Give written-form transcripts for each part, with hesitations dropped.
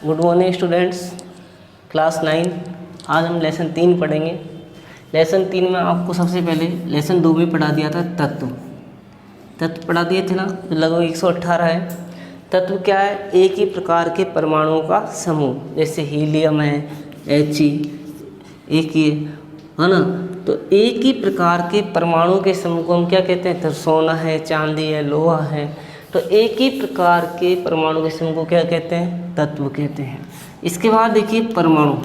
Good morning students, class 9। आज हम lesson 3 पढ़ेंगे। लेसन 3 में आपको सबसे पहले लेसन 2 में पढ़ा दिया था तत्व पढ़ा दिए थे ना, जो लगभग 118 है। तत्व क्या है? एक ही प्रकार के परमाणुओं का समूह, जैसे हीलियम है, He, एक ही है ना। तो एक ही प्रकार के परमाणु के समूह को हम क्या कहते हैं? तो सोना है, चांदी है, लोहा है। तो एक ही प्रकार के परमाणु के समूह को क्या कहते हैं? तत्व कहते हैं। इसके बाद देखिए परमाणु,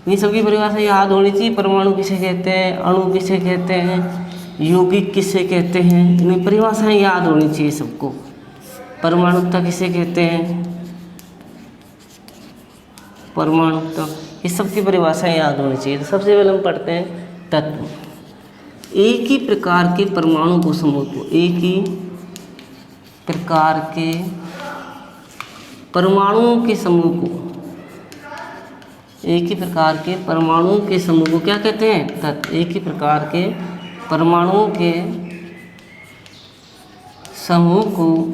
इन सबकी परिभाषा याद होनी चाहिए। परमाणु किसे कहते हैं, अणु किसे कहते हैं, यौगिक किसे कहते हैं, इनकी परिभाषाएं याद होनी चाहिए सबको। परमाणुकता किसे कहते हैं, परमाणुकता, इस सब की परिभाषाएं याद होनी चाहिए। तो सबसे पहले हम पढ़ते हैं तत्व। एक ही प्रकार के परमाणु को समूह को, एक ही प्रकार के परमाणुओं के समूह को, एक ही प्रकार के परमाणुओं के समूह को क्या कहते हैं? तत्व। एक ही प्रकार के परमाणुओं के समूह को,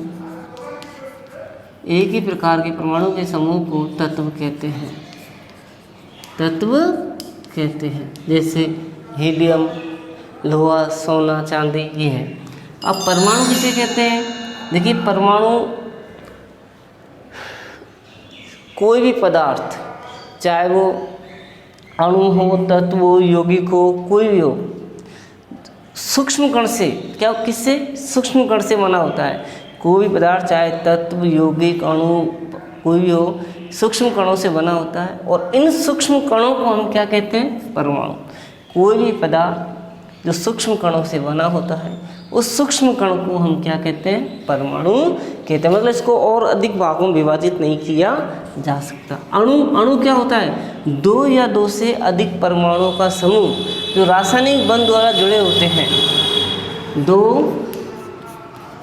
एक ही प्रकार के परमाणु के समूह को तत्व कहते हैं, तत्व कहते हैं। जैसे हीलियम, लोहा, सोना, चांदी, ये है। अब परमाणु किसे कहते हैं? देखिए परमाणु कोई भी पदार्थ, चाहे वो अणु हो, तत्व हो, यौगिक हो, कोई भी हो, सूक्ष्म कण से, क्या किससे? सूक्ष्म कण से बना होता है। कोई भी पदार्थ, चाहे तत्व, यौगिक, अणु, कोई भी हो, सूक्ष्म कणों से बना होता है। और इन सूक्ष्म कणों को हम क्या कहते हैं? परमाणु। कोई भी पदार्थ जो सूक्ष्म कणों से बना होता है, उस सूक्ष्म कण को हम क्या कहते हैं? परमाणु कहते हैं। मतलब इसको और अधिक भागों में विभाजित नहीं किया जा सकता। अणु क्या होता है? 2 या 2 से अधिक परमाणुओं का समूह जो रासायनिक बंध द्वारा जुड़े होते हैं। 2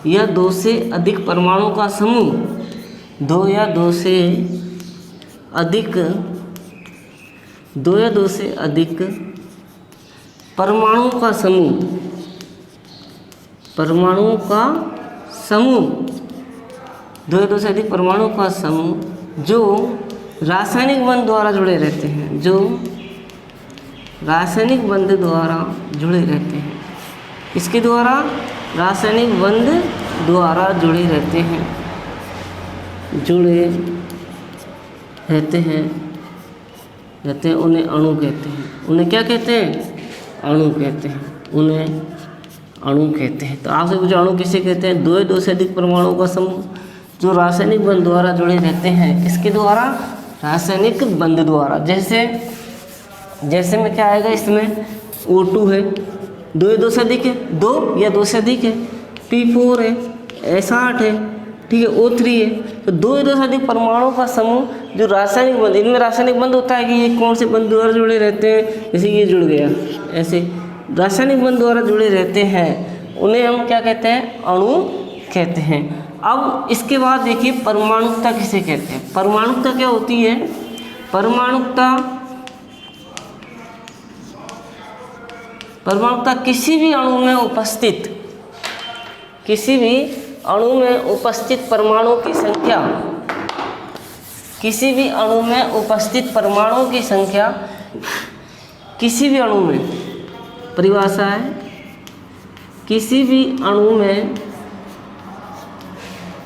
या 2 से अधिक परमाणुओं का समूह, 2 या 2 से अधिक, 2 या 2 से अधिक परमाणुओं का समूह, परमाणुओं का समूह, 2 या 2 से अधिक परमाणुओं का समूह जो रासायनिक बंध द्वारा जुड़े रहते हैं, जो रासायनिक बंध द्वारा जुड़े रहते हैं। इसके द्वारा रासायनिक बंध द्वारा जुड़े रहते हैं, जुड़े रहते हैं, उन्हें अणु कहते हैं। उन्हें क्या कहते हैं? अणु कहते हैं। उन्हें अणु कहते हैं। तो आपसे पूछा अणु किसे कहते हैं? 2 या 2 से अधिक परमाणुओं का समूह जो रासायनिक बंध द्वारा जुड़े रहते हैं। किसके द्वारा? रासायनिक बंध द्वारा। जैसे में क्या आएगा इसमें? O2 है, 2 या 2 से अधिक है, 2 या 2 से अधिक है, P4 है, S8 है, ठीक है, O3 है। तो 2 या 2 से अधिक परमाणुओं का समूह जो रासायनिक बंध, इनमें रासायनिक बंध होता है कि ये कौन से बंध द्वारा जुड़े रहते हैं, जैसे ये जुड़ गया, ऐसे रासायनिक बंध द्वारा जुड़े रहते हैं, उन्हें हम क्या कहते हैं? अणु कहते हैं। अब इसके बाद देखिए परमाणुकता किसे कहते हैं? परमाणुकता क्या होती है? परमाणुकता किसी भी अणु में उपस्थित, किसी भी अणु में उपस्थित परमाणुओं की संख्या, किसी भी अणु में उपस्थित परमाणुओं की संख्या, किसी भी अणु में, परिभाषा है, किसी भी अणु में,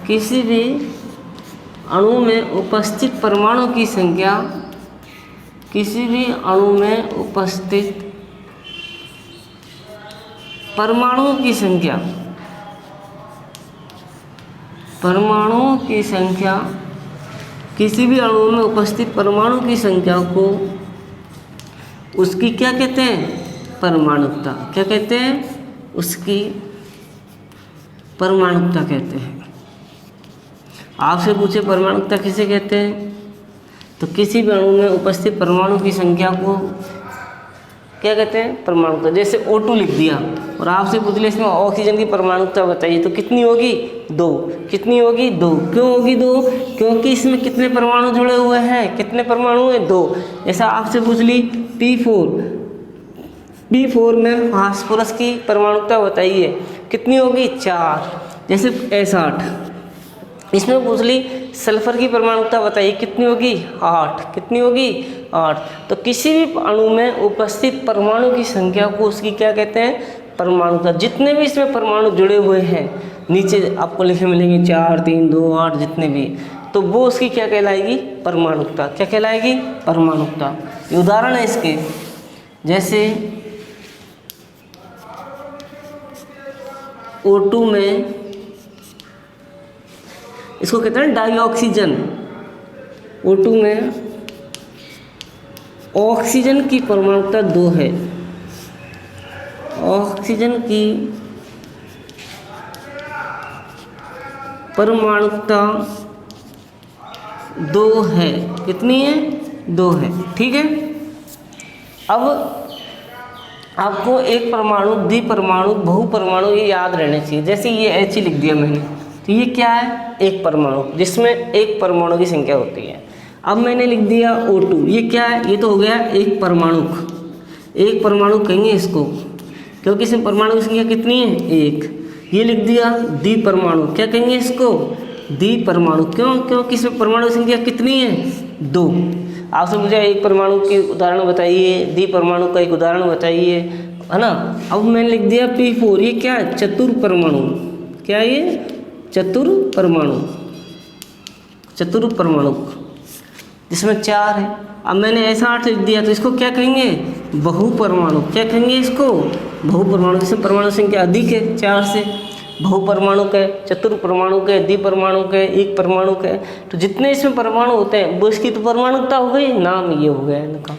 किसी भी अणु में उपस्थित परमाणु की संख्या, किसी भी अणु में उपस्थित परमाणुओं की संख्या, परमाणुओं की संख्या, किसी भी अणु में उपस्थित परमाणु की संख्या को उसकी क्या कहते हैं? परमाणुकता। क्या कहते हैं? उसकी परमाणुकता कहते हैं। आपसे पूछे परमाणुकता किसे कहते हैं? तो किसी भी अणु में उपस्थित परमाणु की संख्या को क्या कहते हैं? परमाणुकता। जैसे O2 लिख दिया और आपसे पूछ लिया इसमें ऑक्सीजन की परमाणुकता बताइए, तो कितनी होगी? 2। कितनी होगी? 2। क्यों होगी 2? क्योंकि इसमें कितने परमाणु जुड़े हुए हैं? कितने परमाणु हैं? 2। जैसा आपसे पूछ ली P4 में फास्फोरस की परमाणुकता बताइए, कितनी होगी? 4। जैसे S8, इसमें पूछ ली सल्फर की परमाणुकता बताइए, कितनी होगी 8, कितनी होगी 8। तो किसी भी अणु में उपस्थित परमाणु की संख्या को उसकी क्या कहते हैं, परमाणुकता। जितने भी इसमें परमाणु जुड़े हुए हैं नीचे आपको लिखे मिलेंगे 4, 3, 2, 8 जितने भी, तो वो उसकी क्या कहलाएगी, परमाणुकता। क्या कहलाएगी, परमाणुकता। ये उदाहरण है इसके, जैसे O2 में इसको कहते हैं डाइऑक्सीजन। O2 में ऑक्सीजन की परमाणुकता 2 है, ऑक्सीजन की परमाणुकता 2 है, कितनी है, 2 है, ठीक है। अब आपको एक परमाणु, द्विपरमाणु, बहुपरमाणु ये याद रहने चाहिए। जैसे ये H लिख दिया मैंने, तो ये क्या है, एक परमाणु जिसमें एक परमाणु की संख्या होती है। अब मैंने लिख दिया O2, ये क्या है, ये तो हो गया एक परमाणु, एक परमाणु कहेंगे इसको, क्योंकि इसमें परमाणु की संख्या कितनी है, 1। ये लिख दिया द्विपरमाणु, क्या कहेंगे इसको, द्विपरमाणु। क्यों, क्योंकि इसमें परमाणु की संख्या कितनी है, 2। आपसे मुझे एक परमाणु के उदाहरण बताइए, द्विपरमाणु का एक उदाहरण बताइए, है ना। अब मैंने लिख दिया P4, ये क्या है, चतुर्परमाणु। क्या ये, चतुर्परमाणु, चतुर्परमाणु जिसमें 4 है। अब मैंने ऐसा 8 लिख दिया, तो इसको क्या कहेंगे, बहुपरमाणु। क्या कहेंगे इसको, बहुपरमाणु, जिसमें परमाणु संख्या अधिक है 4 से। बहुपरमाणु के, चतुर्परमाणु के, द्विपरमाणु के, एक परमाणु के, तो जितने इसमें परमाणु होते हैं वो इसकी तो परमाणुकता हो गई, नाम ये हो गया इनका,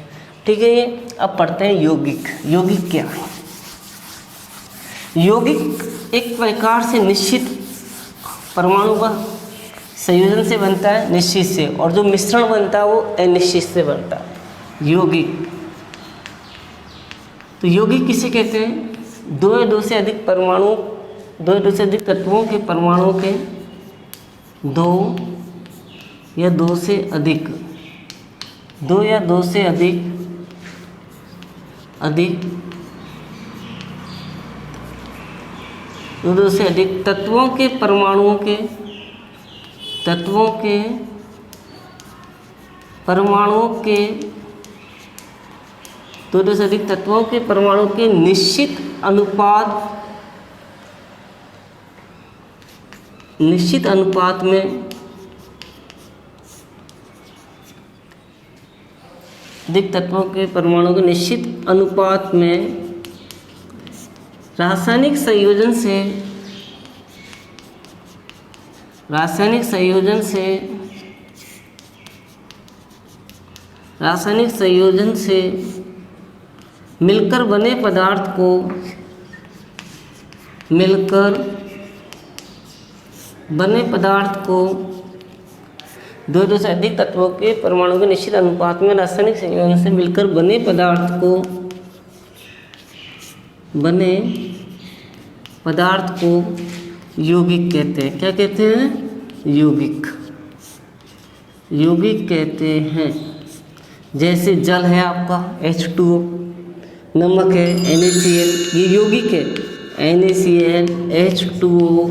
ठीक है। ये अब पढ़ते हैं यौगिक। यौगिक क्या है, यौगिक एक प्रकार से निश्चित परमाणु का संयोजन से बनता है, निश्चित से, और जो मिश्रण बनता है वो अनिश्चित से बनता है, यौगिक। तो यौगिक किसे कहते हैं, 2 या 2 से अधिक परमाणु, 2 या 2 से अधिक तत्वों के परमाणुओं के, 2 या 2 से अधिक, 2 या 2 से अधिक 2 से अधिक तत्वों के परमाणुओं के, तत्वों के परमाणुओं के, 2 से अधिक तत्वों के परमाणु के निश्चित अनुपात में अधिक तत्वों के परमाणु के निश्चित अनुपात में रासायनिक संयोजन से मिलकर बने पदार्थ को, 2 से अधिक तत्वों के परमाणु के निश्चित अनुपात में रासायनिक संयोजन से मिलकर बने पदार्थ को यौगिक कहते हैं। क्या कहते हैं, यौगिक, यौगिक कहते हैं। जैसे जल है आपका H2O, नमक है NaCl, ये यौगिक है, NaCl, H2O,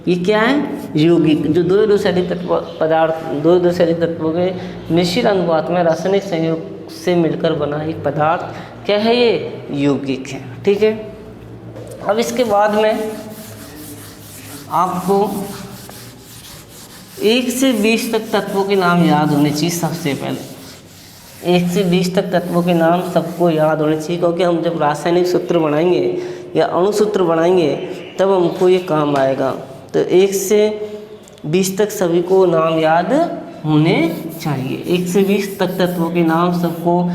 ये क्या है, यौगिक। जो 2 से अधिक पदार्थ, 2 से अधिक तत्वों के निश्चित अनुपात में रासायनिक संयोग से मिलकर बना एक पदार्थ क्या है, ये यौगिक है, ठीक है। अब इसके बाद में आपको 1 से 20 तक तत्वों के नाम याद होने चाहिए। सबसे पहले 1 से 20 तक तत्वों के नाम सबको याद होने चाहिए, क्योंकि हम जब रासायनिक सूत्र बनाएंगे या अणुसूत्र बनाएंगे तब हमको ये काम आएगा। तो 1 से 20 तक सभी को नाम याद होने चाहिए। 1 से 20 तक तत्वों के नाम सबको,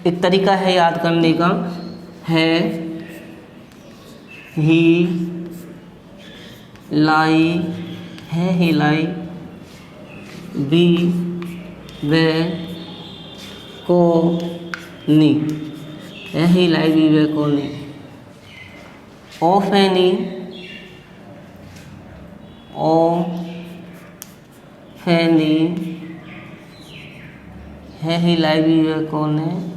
एक तरीका है याद करने का, है, ही, लाई, है, ही, लाई, बी, वे, को, नी, है, ही, लाई, बी, वे, को, नी, ओ, फैनी, ओ, फैनी, है, ही, लाई, बी, वे, को, ने,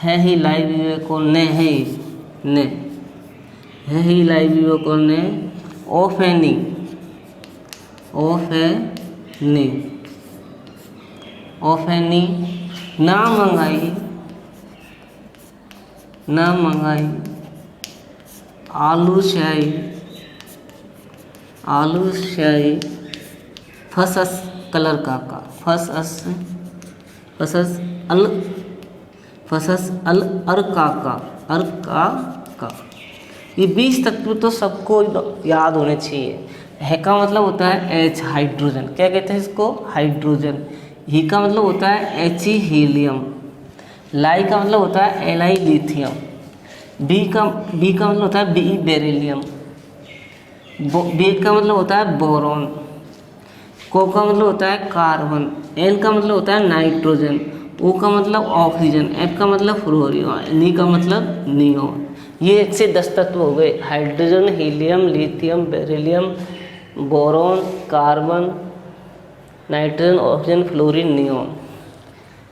है, ही, लाई, बी, वे, को, ने, है, ने, है, ही, लाई, बी, वे, को, ने, ओफेनी, ओफेनी, ना मंगाई, आलू शाही, फसस कलर का, फसस अल अर्का का। ये 20 तत्व तो सबको याद होने चाहिए। है का मतलब होता है H, हाइड्रोजन। क्या कहते हैं इसको? हाइड्रोजन। ही का मतलब होता है He, हीलियम। लाई का मतलब होता है Li, लिथियम। बी का मतलब होता है Be, बेरिलियम। बी का मतलब होता है बोरॉन। को का मतलब होता है कार्बन। एन का मतलब होता है नाइट्रोजन। ओ का मतलब ऑक्सीजन। एफ का मतलब फ्लोरीन। नी का मतलब नियोन। ये 1 से 10 तत्व हो गए। Hydrogen, helium, lithium, beryllium, boron, carbon, nitrogen, oxygen, fluorine, neon,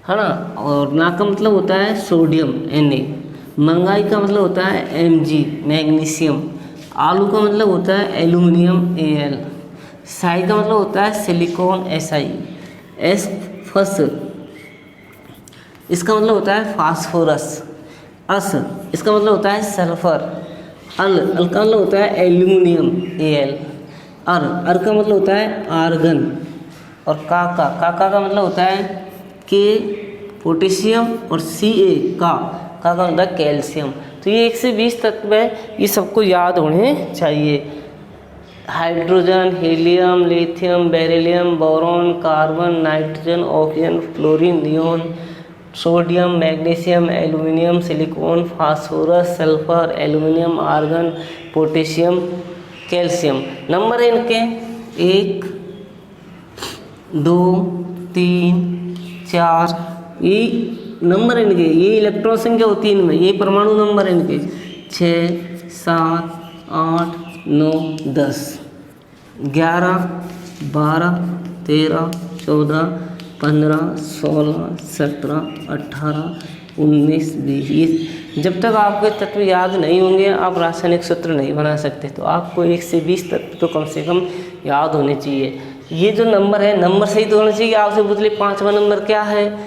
है ना। और ना का मतलब होता है सोडियम, Na। मंगाई का मतलब होता है Mg, मैग्नीशियम। आलू का मतलब होता है एल्यूमिनियम, Al। साई का मतलब होता है सिलिकॉन, Si। एस फस, इसका मतलब होता है फास्फोरस। अस, इसका मतलब होता है सल्फर। अल का मतलब होता है एल्यूमिनियम, Al। अर का मतलब होता है आर्गन। और का मतलब होता है के, पोटेशियम। और Ca का मतलब है कैल्शियम। तो ये 1 से 20 तत्व है, ये सबको याद होने चाहिए। Hydrogen, helium, lithium, beryllium, boron, carbon, nitrogen, oxygen, fluorine, neon, sodium, magnesium, aluminium, silicon, phosphorus, sulphur, aluminium, argon, potassium, calcium. Number है इनके 1, 2, 3, 4। ये नंबर इनके, ये इलेक्ट्रॉन संख्या होती है इनमें, ये परमाणु नंबर इनके 6, 7, 8, 9, 10, 11, 12, 13, 14, 15, 16, 17, 18, 19, 20। ये जब तक आपके तत्व याद नहीं होंगे आप रासायनिक सूत्र नहीं बना सकते। तो आपको 1 से 20 तत्व तो कम से कम याद होने चाहिए। ये जो नंबर है, नंबर सही तो होना चाहिए। आपसे पूछ ले 5वां नंबर क्या है,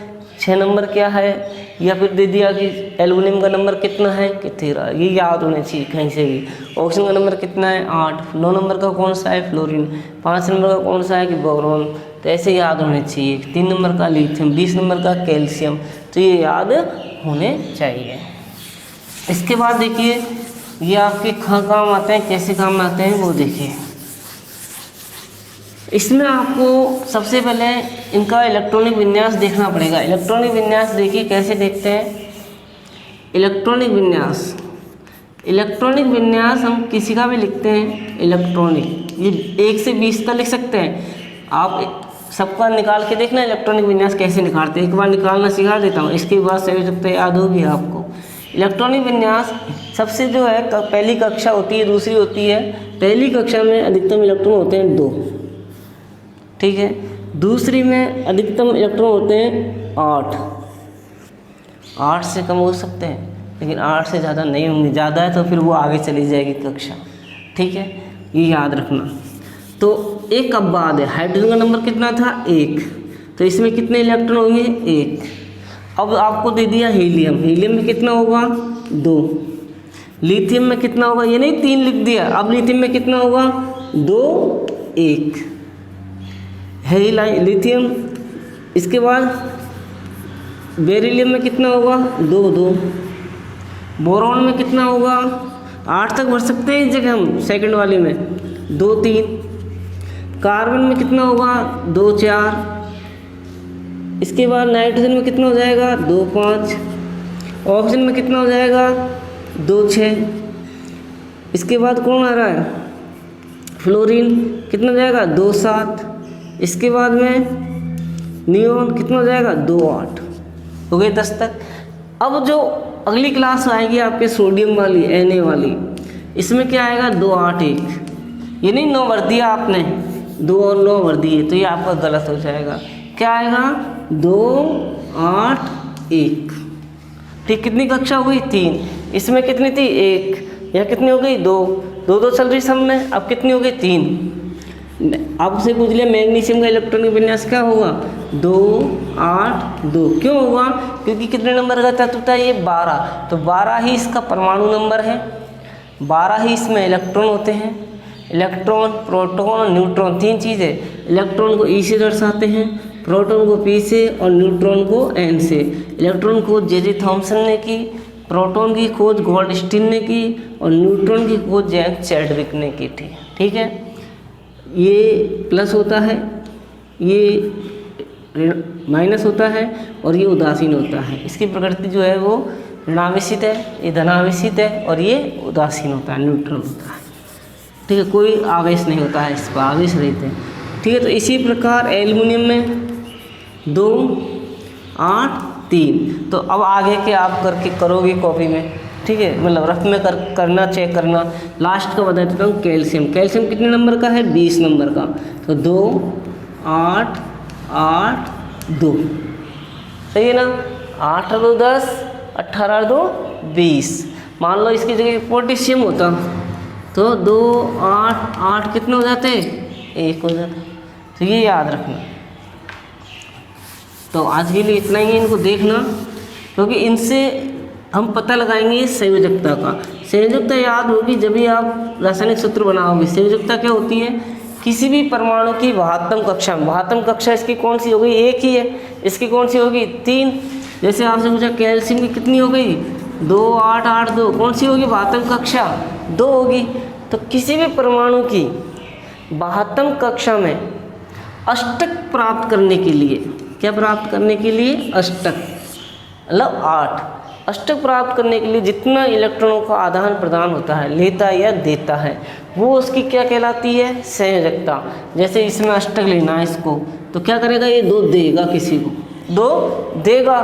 6 नंबर क्या है, या फिर दे दिया कि एल्यूमिनियम का नंबर कितना है कि 13। ये याद होने चाहिए कहीं से भी। ऑक्सीजन का नंबर कितना है 8। 9 नंबर का कौन सा है फ्लोरीन। 5 नंबर का कौन सा है कि बोरॉन। तो ऐसे याद होने चाहिए। 3 नंबर का लिथियम, 20 नंबर का कैल्शियम। तो ये याद होने चाहिए। इसके बाद देखिए ये आपके कहाँ काम आते हैं, कैसे काम आते हैं वो देखिए। इसमें आपको सबसे पहले इनका इलेक्ट्रॉनिक विन्यास देखना पड़ेगा। इलेक्ट्रॉनिक विन्यास देखिए कैसे देखते हैं। इलेक्ट्रॉनिक विन्यास हम किसी का भी लिखते हैं इलेक्ट्रॉनिक, ये 1 से 20 का लिख सकते हैं। आप सबका निकाल के देखना इलेक्ट्रॉनिक विन्यास कैसे निकालते हैं। एक बार निकालना सिखा देता हूँ, इसके बाद सही सकते याद होगी आपको। इलेक्ट्रॉनिक विन्यास सबसे जो है पहली कक्षा होती है, दूसरी होती है। पहली कक्षा में अधिकतम इलेक्ट्रॉन होते हैं 2, ठीक है। दूसरी में अधिकतम इलेक्ट्रॉन होते हैं 8 से कम हो सकते हैं, लेकिन 8 से ज़्यादा नहीं होंगे। ज़्यादा है तो फिर वो आगे चली जाएगी कक्षा, ठीक है। ये याद रखना। तो एक कब बाद है, हाइड्रोजन का नंबर कितना था 1, तो इसमें कितने इलेक्ट्रॉन होंगे 1। अब आपको दे दिया हीलियम, हीलियम में कितना होगा 2। लिथियम में कितना होगा, ये नहीं 3 लिख दिया, अब लिथियम में कितना होगा 2, 1 है लिथियम। इसके बाद बेरिलियम में कितना होगा 2, 2। बोरॉन में कितना होगा 8 तक भर सकते हैं इस जगह हम, सेकंड वाली में 2, 3। कार्बन में कितना होगा 2, 4। इसके बाद नाइट्रोजन में कितना हो जाएगा 2, 5। ऑक्सीजन में कितना हो जाएगा 2, 6। इसके बाद कौन आ रहा है फ्लोरीन, कितना हो जाएगा 2, 7। इसके बाद में नियोन कितना हो जाएगा 2, 8। हो गए 10 तक। अब जो अगली क्लास आएगी आपके सोडियम वाली, Na वाली, इसमें क्या आएगा 2, 8, 1। ये नहीं 9 भर दिया आपने, 2 और 9 भर दिए, तो ये आपका गलत हो जाएगा। क्या आएगा 2, 8, 1। ठीक, कितनी कक्षा हो गई 3। इसमें कितनी थी 1, यहाँ कितनी हो गई 2, दो दो चल रही सब में, अब कितनी हो गई 3। आपसे पूछ लिया मैग्नीशियम का इलेक्ट्रॉनिक विन्यास क्या होगा 2 8 2। क्यों होगा, क्योंकि कितने नंबर का तत्व था ये 12, तो 12 ही इसका परमाणु नंबर है, 12 ही इसमें इलेक्ट्रॉन होते हैं। इलेक्ट्रॉन, प्रोटॉन और न्यूट्रॉन 3 चीज़ें। इलेक्ट्रॉन को ई से दर्शाते हैं, प्रोटॉन को पी से और न्यूट्रॉन को एन से। इलेक्ट्रॉन खोज जे थॉमसन ने की, प्रोटॉन की खोज गोल्डस्टीन ने की और न्यूट्रॉन की खोज जेम्स चैडविक ने की थी। ठीक है, ये प्लस होता है, ये माइनस होता है और ये उदासीन होता है। इसकी प्रकृति जो है वो ऋणावेशित है, ये धनावेशित है और ये उदासीन होता है, न्यूट्रल होता है। ठीक है, कोई आवेश नहीं होता है, इस पर आवेश रहते हैं। ठीक है, तो इसी प्रकार एल्युमिनियम में 2 8 3। तो अब आगे के आप करके करोगे कॉपी में, ठीक है, मतलब रफ में करना, चेक करना। लास्ट का बता देता हूँ, कैल्शियम। कैल्शियम कितने नंबर का है 20 नंबर का, तो 2 8 8 2 सही है ना। 8 और 2 10, 18 और 2 20। मान लो इसकी जगह पोटेशियम होता तो 2 8 8 कितने हो जाते 1 हो जाते। तो ये याद रखना। तो आज के लिए इतना ही है, इनको देखना, क्योंकि इनसे हम पता लगाएंगे संयोजकता का। संयोजकता याद होगी जब भी आप रासायनिक सूत्र बनाओगे। संयोजकता क्या होती है, किसी भी परमाणु की महत्तम कक्षा। महत्तम कक्षा इसकी कौन सी हो गई, एक ही है, इसकी कौन सी होगी 3। जैसे आपसे पूछा कैल्शियम की कितनी हो गई 2 8 8 2, कौन सी होगी महत्तम कक्षा 2 होगी। तो किसी भी परमाणु की महत्तम कक्षा में अष्टक प्राप्त करने के लिए, क्या प्राप्त करने के लिए, अष्टक मतलब 8। अष्टक प्राप्त करने के लिए जितना इलेक्ट्रॉनों का आदान प्रदान होता है, लेता है या देता है, वो उसकी क्या कहलाती है, संयोजकता। जैसे इसमें अष्टक लेना है इसको, तो क्या करेगा, ये 2 देगा, किसी को 2 देगा,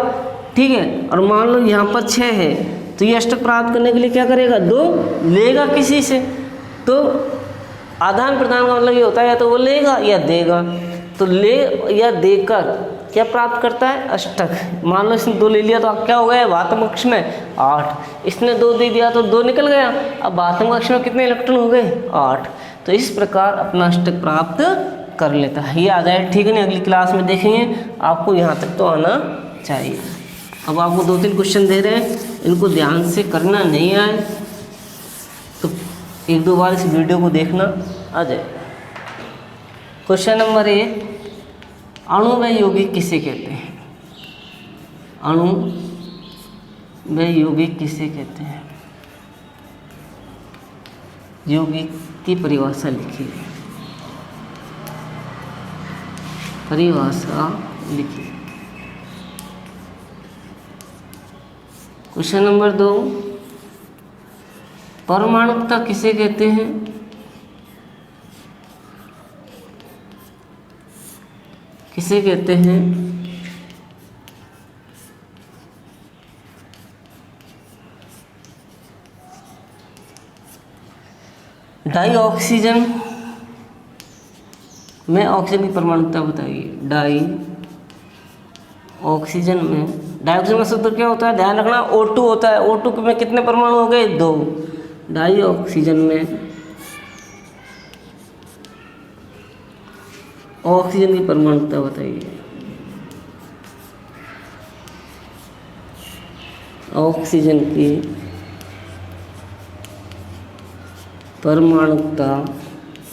ठीक है। और मान लो यहाँ पर 6 है, तो ये अष्टक प्राप्त करने के लिए क्या करेगा, 2 लेगा किसी से। तो आदान प्रदान का मतलब ये होता है या तो वो लेगा या देगा। तो ले या देकर क्या प्राप्त करता है, अष्टक। मान लो इसने 2 ले लिया तो अब क्या हो गया, महत्तम कक्ष में 8। इसने 2 दे दिया तो 2 निकल गया। अब महत्तम कक्ष में कितने इलेक्ट्रॉन हो गए, 8। तो इस प्रकार अपना अष्टक प्राप्त कर लेता है। ये आ जाए, ठीक है ना। अगली क्लास में देखेंगे, आपको यहाँ तक तो आना चाहिए। अब आपको 2-3 क्वेश्चन दे रहे हैं, इनको ध्यान से करना, नहीं आए तो 1-2 बार इस वीडियो को देखना, आ जाए। क्वेश्चन नंबर 1, अणु में यौगिक किसे कहते हैं। अणु में यौगिक किसे कहते हैं, यौगिक की परिभाषा लिखिए। परिभाषा लिखिए। क्वेश्चन नंबर 2, परमाणुकता किसे कहते हैं। किसे कहते हैं, डाई ऑक्सीजन में ऑक्सीजन की परमाणुकता बताइए। डाई ऑक्सीजन में, डाइऑक्सीजन का सूत्र क्या होता है, ध्यान रखना O2 होता है। O2 में कितने परमाणु हो गए, 2। डाई ऑक्सीजन में ऑक्सीजन की परमाणुकता बताइए। ऑक्सीजन की परमाणुकता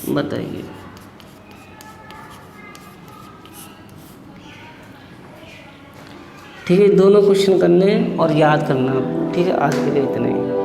बताइए। ठीक है, दोनों क्वेश्चन करने और याद करना। ठीक है, आज के लिए इतना ही।